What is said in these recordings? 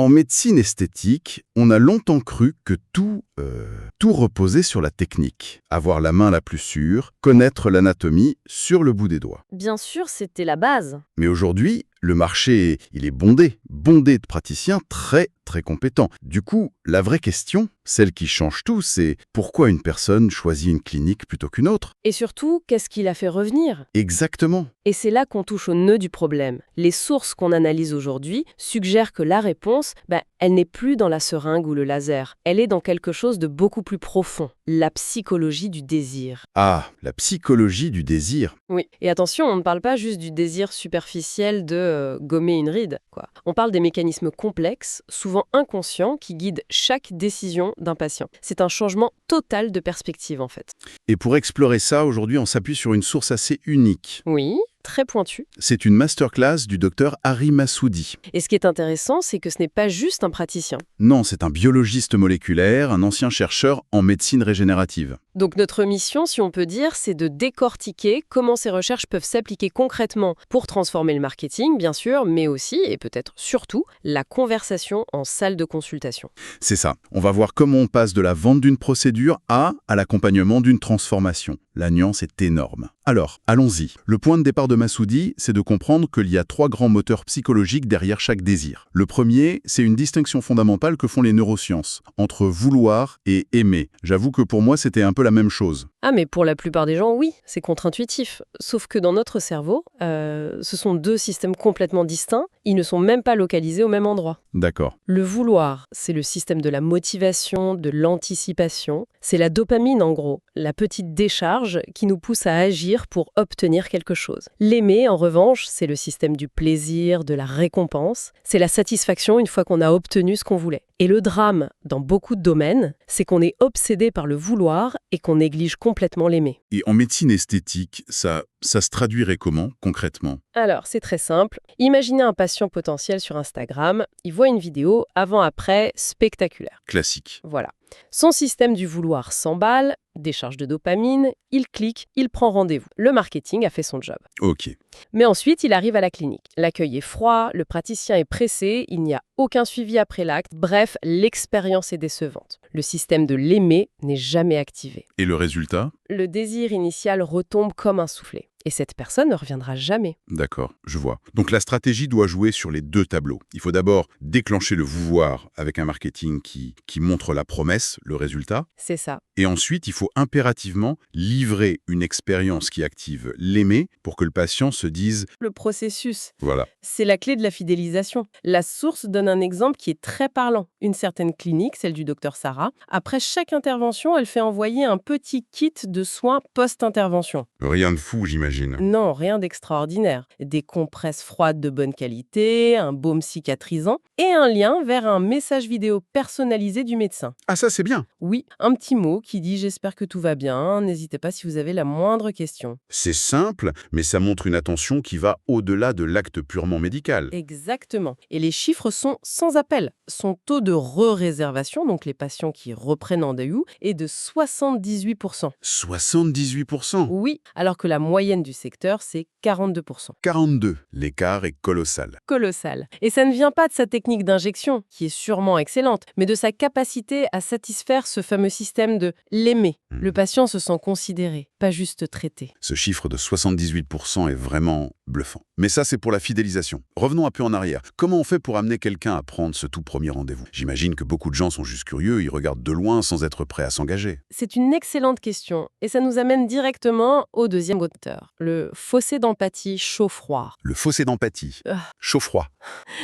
En médecine esthétique, on a longtemps cru que tout reposait sur la technique. Avoir la main la plus sûre, connaître l'anatomie sur le bout des doigts. Bien sûr, c'était la base. Mais aujourd'hui, le marché, il est bondé de praticiens très, très compétents. Du coup, la vraie question, celle qui change tout, c'est pourquoi une personne choisit une clinique plutôt qu'une autre? Et surtout, qu'est-ce qui l'a fait revenir? Exactement. Et c'est là qu'on touche au nœud du problème. Les sources qu'on analyse aujourd'hui suggèrent que la réponse, elle n'est plus dans la seringue ou le laser. Elle est dans quelque chose de beaucoup plus profond, la psychologie du désir. Ah, la psychologie du désir. Oui, et attention, on ne parle pas juste du désir superficiel de gommer une ride, quoi. On parle des mécanismes complexes, souvent inconscients, qui guident chaque décision d'un patient. C'est un changement total de perspective, en fait. Et pour explorer ça, aujourd'hui, on s'appuie sur une source assez unique. Oui, très pointu. C'est une masterclass du docteur Harry Massoudi. Et ce qui est intéressant, c'est que ce n'est pas juste un praticien. Non, c'est un biologiste moléculaire, un ancien chercheur en médecine régénérative. Donc notre mission, si on peut dire, c'est de décortiquer comment ces recherches peuvent s'appliquer concrètement pour transformer le marketing, bien sûr, mais aussi, et peut-être surtout, la conversation en salle de consultation. C'est ça. On va voir comment on passe de la vente d'une procédure à l'accompagnement d'une transformation. La nuance est énorme. Alors, allons-y. Le point de départ de Massoudi, c'est de comprendre qu'il y a 3 grands moteurs psychologiques derrière chaque désir. Le premier, c'est une distinction fondamentale que font les neurosciences, entre vouloir et aimer. J'avoue que pour moi, c'était un peu la même chose. Ah, mais pour la plupart des gens, oui, c'est contre-intuitif. Sauf que dans notre cerveau, ce sont 2 systèmes complètement distincts. Ils ne sont même pas localisés au même endroit. D'accord. Le vouloir, c'est le système de la motivation, de l'anticipation. C'est la dopamine, en gros, la petite décharge qui nous pousse à agir pour obtenir quelque chose. L'aimer, en revanche, c'est le système du plaisir, de la récompense. C'est la satisfaction une fois qu'on a obtenu ce qu'on voulait. Et le drame, dans beaucoup de domaines, c'est qu'on est obsédé par le vouloir et qu'on néglige complètement l'aimer. Et en médecine esthétique, ça se traduirait comment, concrètement? Alors, c'est très simple. Imaginez un patient potentiel sur Instagram. Il voit une vidéo avant-après spectaculaire. Classique. Voilà. Son système du vouloir s'emballe, décharge de dopamine, il clique, il prend rendez-vous. Le marketing a fait son job. Ok. Mais ensuite, il arrive à la clinique. L'accueil est froid, le praticien est pressé, il n'y a aucun suivi après l'acte. Bref, l'expérience est décevante. Le système de l'aimer n'est jamais activé. Et le résultat? Le désir initial retombe comme un soufflet. Et cette personne ne reviendra jamais. D'accord, je vois. Donc la stratégie doit jouer sur les 2 tableaux. Il faut d'abord déclencher le vouloir avec un marketing qui montre la promesse, le résultat. C'est ça. Et ensuite, il faut impérativement livrer une expérience qui active l'aimer pour que le patient se dise Le processus, « voilà ». c'est la clé de la fidélisation. La source donne un exemple qui est très parlant. Une certaine clinique, celle du docteur Sarah, après chaque intervention, elle fait envoyer un petit kit de soins post-intervention. Rien de fou, j'imagine. Non, rien d'extraordinaire. Des compresses froides de bonne qualité, un baume cicatrisant et un lien vers un message vidéo personnalisé du médecin. Ah ça, c'est bien. Oui, un petit mot qui dit « J'espère que tout va bien, n'hésitez pas si vous avez la moindre question ». C'est simple, mais ça montre une attention qui va au-delà de l'acte purement médical. Exactement. Et les chiffres sont sans appel. Son taux de re-réservation, donc les patients qui reprennent rendez-vous, est de 78%. 78%. Oui, alors que la moyenne du secteur, c'est 42%. 42. L'écart est colossal. Colossal. Et ça ne vient pas de sa technique d'injection, qui est sûrement excellente, mais de sa capacité à satisfaire ce fameux système de l'aimer. Le patient se sent considéré, pas juste traité. Ce chiffre de 78% est vraiment bluffant. Mais ça, c'est pour la fidélisation. Revenons un peu en arrière. Comment on fait pour amener quelqu'un à prendre ce tout premier rendez-vous? J'imagine que beaucoup de gens sont juste curieux, ils regardent de loin sans être prêts à s'engager. C'est une excellente question, et ça nous amène directement au deuxième moteur, le fossé d'empathie chaud-froid. Le fossé d'empathie. Chaud-froid.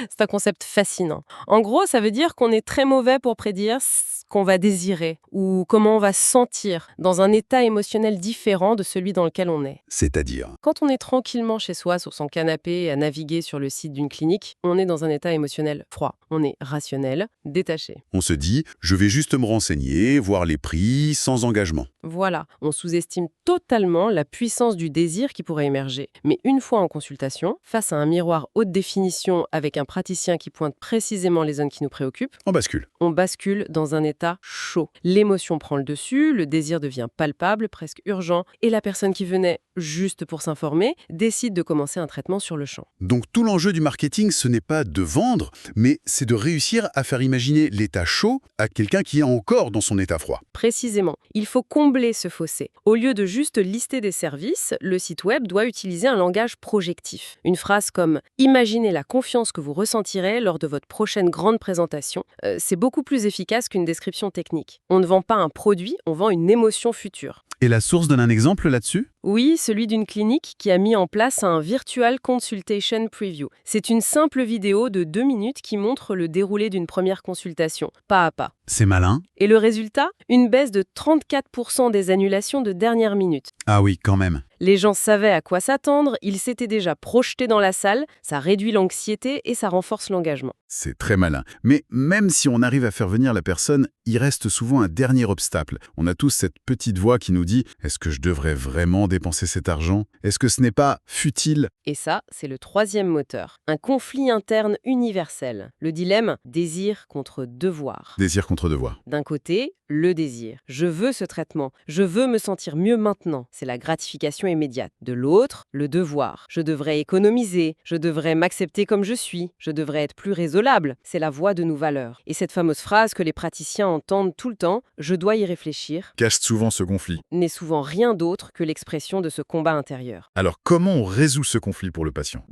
C'est un concept fascinant. En gros, ça veut dire qu'on est très mauvais pour prédire ce qu'on va désirer ou comment on va se sentir dans un état émotionnel différent de celui dans lequel on est. C'est-à-dire? Quand on est tranquillement chez soi, sur son canapé, à naviguer sur le site d'une clinique, on est dans un état émotionnel froid. On est rationnel, détaché. On se dit, je vais juste me renseigner, voir les prix, sans engagement. Voilà, on sous-estime totalement la puissance du désir qui pourrait émerger. Mais une fois en consultation, face à un miroir haute définition avec un praticien qui pointe précisément les zones qui nous préoccupent, On bascule. on bascule dans un état chaud. L'émotion prend le dessus, le désir devient palpable, presque urgent, et la personne qui venait juste pour s'informer, décide de commencer un traitement sur le champ. Donc tout l'enjeu du marketing, ce n'est pas de vendre, mais c'est de réussir à faire imaginer l'état chaud à quelqu'un qui est encore dans son état froid. Précisément, il faut combler ce fossé. Au lieu de juste lister des services, le site web doit utiliser un langage projectif. Une phrase comme « Imaginez la confiance que vous ressentirez lors de votre prochaine grande présentation », c'est beaucoup plus efficace qu'une description technique. On ne vend pas un produit, on vend une émotion future. Et la source donne un exemple là-dessus? Oui, celui d'une clinique qui a mis en place un Virtual Consultation Preview. C'est une simple vidéo de 2 minutes qui montre le déroulé d'une première consultation, pas à pas. C'est malin. Et le résultat? Une baisse de 34% des annulations de dernière minute. Ah oui, quand même. Les gens savaient à quoi s'attendre, ils s'étaient déjà projetés dans la salle, ça réduit l'anxiété et ça renforce l'engagement. C'est très malin. Mais même si on arrive à faire venir la personne, il reste souvent un dernier obstacle. On a tous cette petite voix qui nous dit « Est-ce que je devrais vraiment dépenser cet argent? Est-ce que ce n'est pas futile ?» Et ça, c'est le 3e moteur. Un conflit interne universel. Le dilemme désir contre devoir. Désir contre devoir. D'un côté, le désir. Je veux ce traitement. Je veux me sentir mieux maintenant. C'est la gratification immédiate. De l'autre, le devoir. Je devrais économiser. Je devrais m'accepter comme je suis. Je devrais être plus raisonnable. C'est la voie de nos valeurs. Et cette fameuse phrase que les praticiens entendent tout le temps, « je dois y réfléchir », Cache souvent ce conflit. n'est souvent rien d'autre que l'expression de ce combat intérieur. Alors comment on résout ce conflit pour le patient?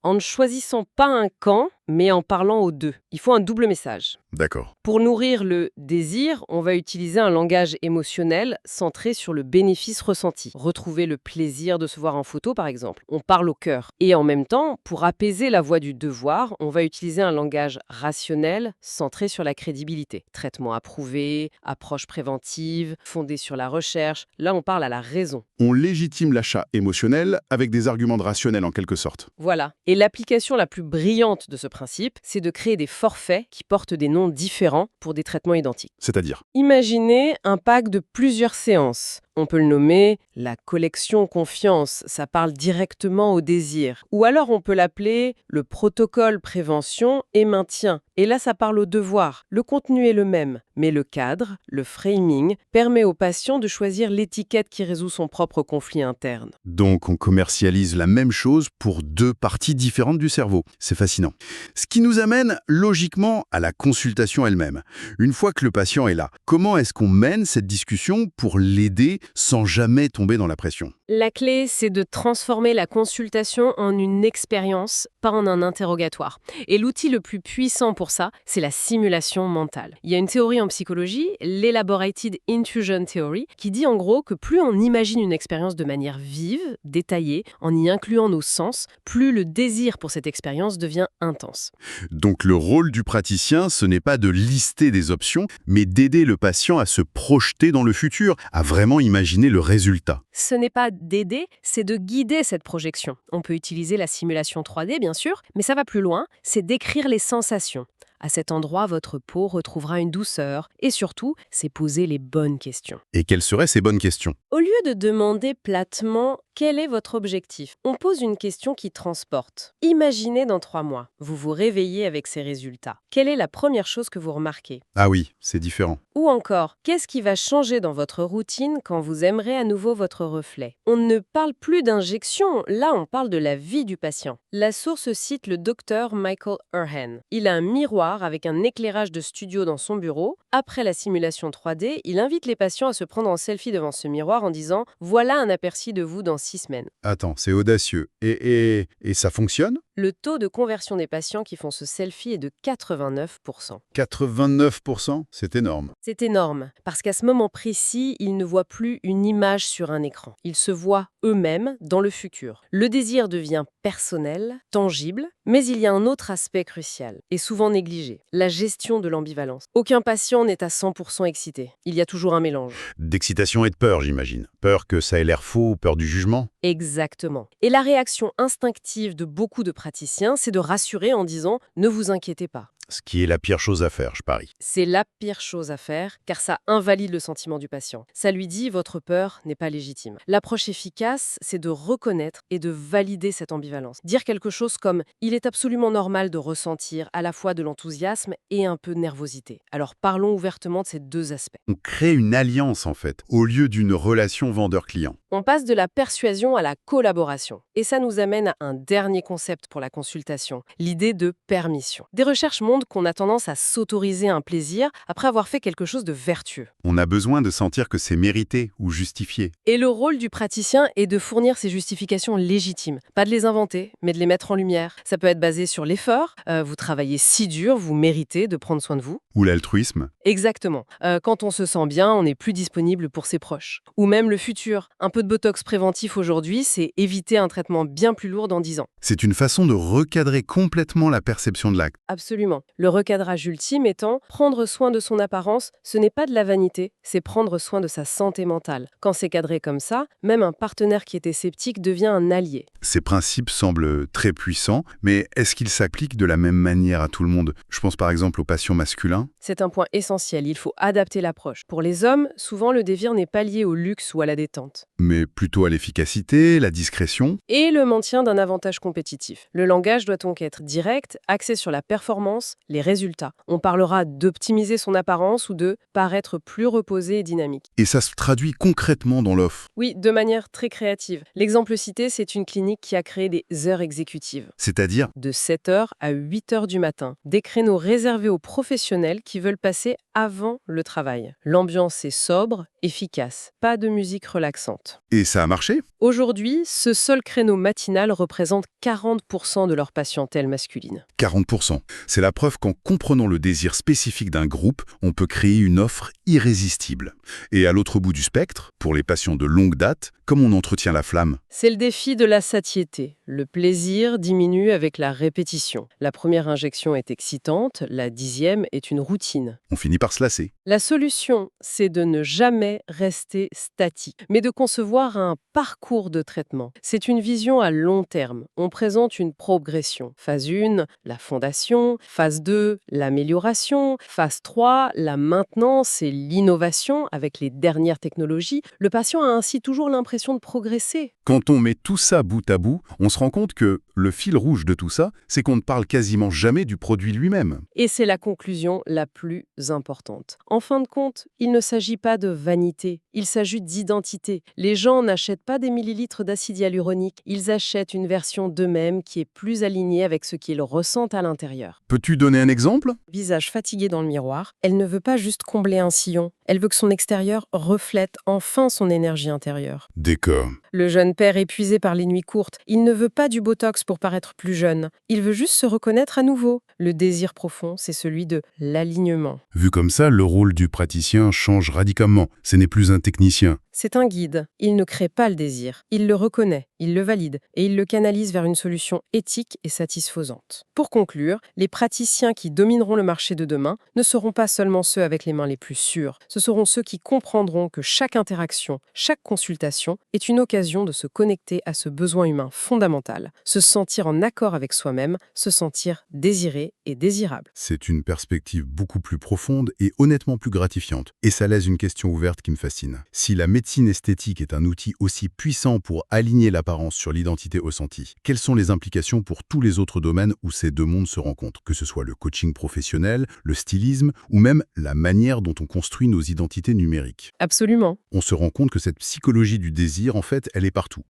En ne choisissant pas un camp, mais en parlant aux deux. Il faut un double message. D'accord. Pour nourrir le désir, on va utiliser un langage émotionnel centré sur le bénéfice ressenti. Retrouver le plaisir de se voir en photo, par exemple. On parle au cœur. Et en même temps, pour apaiser la voix du devoir, on va utiliser un langage rationnel centré sur la crédibilité. Traitement approuvé, approche préventive, fondée sur la recherche. Là, on parle à la raison. On légitime l'achat émotionnel avec des arguments de rationnel en quelque sorte. Voilà. Et l'application la plus brillante de ce principe, c'est de créer des forfaits qui portent des noms différents pour des traitements identiques. C'est-à-dire? Imaginez un pack de plusieurs séances. On peut le nommer la collection confiance, ça parle directement au désir. Ou alors on peut l'appeler le protocole prévention et maintien. Et là, ça parle au devoir. Le contenu est le même, mais le cadre, le framing, permet au patient de choisir l'étiquette qui résout son propre conflit interne. Donc on commercialise la même chose pour deux parties différentes du cerveau. C'est fascinant. Ce qui nous amène logiquement à la consultation elle-même. Une fois que le patient est là, comment est-ce qu'on mène cette discussion pour l'aider sans jamais tomber dans la pression? La clé, c'est de transformer la consultation en une expérience, pas en un interrogatoire. Et l'outil le plus puissant pour ça, c'est la simulation mentale. Il y a une théorie en psychologie, l'Elaborated Intrusion Theory, qui dit en gros que plus on imagine une expérience de manière vive, détaillée, en y incluant nos sens, plus le désir pour cette expérience devient intense. Donc le rôle du praticien, ce n'est pas de lister des options, mais d'aider le patient à se projeter dans le futur, à vraiment imaginer le résultat. Ce n'est pas d'aider, c'est de guider cette projection. On peut utiliser la simulation 3D, bien sûr, mais ça va plus loin, c'est d'écrire les sensations. À cet endroit, votre peau retrouvera une douceur et surtout, c'est poser les bonnes questions. Et quelles seraient ces bonnes questions? Au lieu de demander platement « Quel est votre objectif ?», on pose une question qui transporte. Imaginez dans 3 mois, vous vous réveillez avec ces résultats. Quelle est la première chose que vous remarquez ? Ah oui, c'est différent. Ou encore, qu'est-ce qui va changer dans votre routine quand vous aimerez à nouveau votre reflet ? On ne parle plus d'injection, là on parle de la vie du patient. La source cite le docteur Michael Erhan. Il a un miroir avec un éclairage de studio dans son bureau. Après la simulation 3D, il invite les patients à se prendre en selfie devant ce miroir en disant « Voilà un aperçu de vous dans 6 semaines ». Attends, c'est audacieux. Et ça fonctionne? Le taux de conversion des patients qui font ce selfie est de 89%. 89%? C'est énorme. C'est énorme, parce qu'à ce moment précis, ils ne voient plus une image sur un écran. Ils se voient eux-mêmes dans le futur. Le désir devient personnel, tangible, mais il y a un autre aspect crucial, et souvent négligé, la gestion de l'ambivalence. Aucun patient n'est à 100% excité. Il y a toujours un mélange. D'excitation et de peur, j'imagine. Peur que ça ait l'air faux, peur du jugement? Exactement. Et la réaction instinctive de beaucoup de praticiens, c'est de rassurer en disant « Ne vous inquiétez pas ». Ce qui est la pire chose à faire, je parie. C'est la pire chose à faire, car ça invalide le sentiment du patient. Ça lui dit « votre peur n'est pas légitime ». L'approche efficace, c'est de reconnaître et de valider cette ambivalence. Dire quelque chose comme « il est absolument normal de ressentir à la fois de l'enthousiasme et un peu de nervosité ». Alors parlons ouvertement de ces deux aspects. On crée une alliance, en fait, au lieu d'une relation vendeur-client. On passe de la persuasion à la collaboration. Et ça nous amène à un dernier concept pour la consultation, l'idée de permission. Des recherches montrent qu'on a tendance à s'autoriser un plaisir après avoir fait quelque chose de vertueux. On a besoin de sentir que c'est mérité ou justifié. Et le rôle du praticien est de fournir ces justifications légitimes. Pas de les inventer, mais de les mettre en lumière. Ça peut être basé sur l'effort. Vous travaillez si dur, vous méritez de prendre soin de vous. Ou l'altruisme. Exactement. Quand on se sent bien, on n'est plus disponible pour ses proches. Ou même le futur. Un peu de botox préventif aujourd'hui, c'est éviter un traitement bien plus lourd dans 10 ans. C'est une façon de recadrer complètement la perception de l'acte. Absolument. Le recadrage ultime étant prendre soin de son apparence, ce n'est pas de la vanité, c'est prendre soin de sa santé mentale. Quand c'est cadré comme ça, même un partenaire qui était sceptique devient un allié. Ces principes semblent très puissants, mais est-ce qu'ils s'appliquent de la même manière à tout le monde? Je pense par exemple aux patients masculins. C'est un point essentiel, il faut adapter l'approche. Pour les hommes, souvent le désir n'est pas lié au luxe ou à la détente. Mais plutôt à l'efficacité, la discrétion. Et le maintien d'un avantage compétitif. Le langage doit donc être direct, axé sur la performance, les résultats. On parlera d'optimiser son apparence ou de paraître plus reposé et dynamique. Et ça se traduit concrètement dans l'offre. Oui, de manière très créative. L'exemple cité, c'est une clinique qui a créé des heures exécutives. C'est-à-dire, De 7h à 8h du matin. Des créneaux réservés aux professionnels qui veulent passer avant le travail. L'ambiance est sobre, efficace. Pas de musique relaxante. et ça a marché? Aujourd'hui, ce seul créneau matinal représente 40% de leur patientèle masculine. 40%. C'est la preuve qu'en comprenant le désir spécifique d'un groupe, on peut créer une offre irrésistible. Et à l'autre bout du spectre, pour les patients de longue date, comment on entretient la flamme? C'est le défi de la satiété. Le plaisir diminue avec la répétition. La première injection est excitante, la 10e est une routine. On finit par se lasser. La solution, c'est de ne jamais rester statique, mais de concevoir un parcours de traitement. C'est une vision à long terme. On présente une progression. Phase 1, la fondation. Phase 2, l'amélioration. Phase 3, la maintenance et l'innovation avec les dernières technologies. Le patient a ainsi toujours l'impression de progresser. Quand on met tout ça bout à bout, on se rend compte que le fil rouge de tout ça, c'est qu'on ne parle quasiment jamais du produit lui-même. Et c'est la conclusion la plus importante. En fin de compte, il ne s'agit pas de vanité, il s'agit d'identité. Les gens n'achètent pas des millilitres d'acide hyaluronique, ils achètent une version d'eux-mêmes qui est plus alignée avec ce qu'ils ressentent à l'intérieur. Peux-tu donner un exemple? Visage fatigué dans le miroir, elle ne veut pas juste combler un sillon, elle veut que son extérieur reflète enfin son énergie intérieure. D'accord. Le jeune père épuisé par les nuits courtes, il ne veut pas du botox pour paraître plus jeune, il veut juste se reconnaître à nouveau. Le désir profond, c'est celui de l'alignement. Vu comme ça, le rôle du praticien change radicalement. Ce n'est plus un technicien. C'est un guide. Il ne crée pas le désir. Il le reconnaît, il le valide et il le canalise vers une solution éthique et satisfaisante. Pour conclure, les praticiens qui domineront le marché de demain ne seront pas seulement ceux avec les mains les plus sûres. Ce seront ceux qui comprendront que chaque interaction, chaque consultation est une occasion de se connecter à ce besoin humain fondamental, se sentir en accord avec soi-même, se sentir désiré et désirable. C'est une perspective beaucoup plus profonde et honnêtement plus gratifiante. Et ça laisse une question ouverte qui me fascine. Si la médecine esthétique est un outil aussi puissant pour aligner l'apparence sur l'identité ressentie, quelles sont les implications pour tous les autres domaines où ces deux mondes se rencontrent, que ce soit le coaching professionnel, le stylisme ou même la manière dont on construit nos identités numériques? Absolument. On se rend compte que cette psychologie du désir, en fait, elle est partout.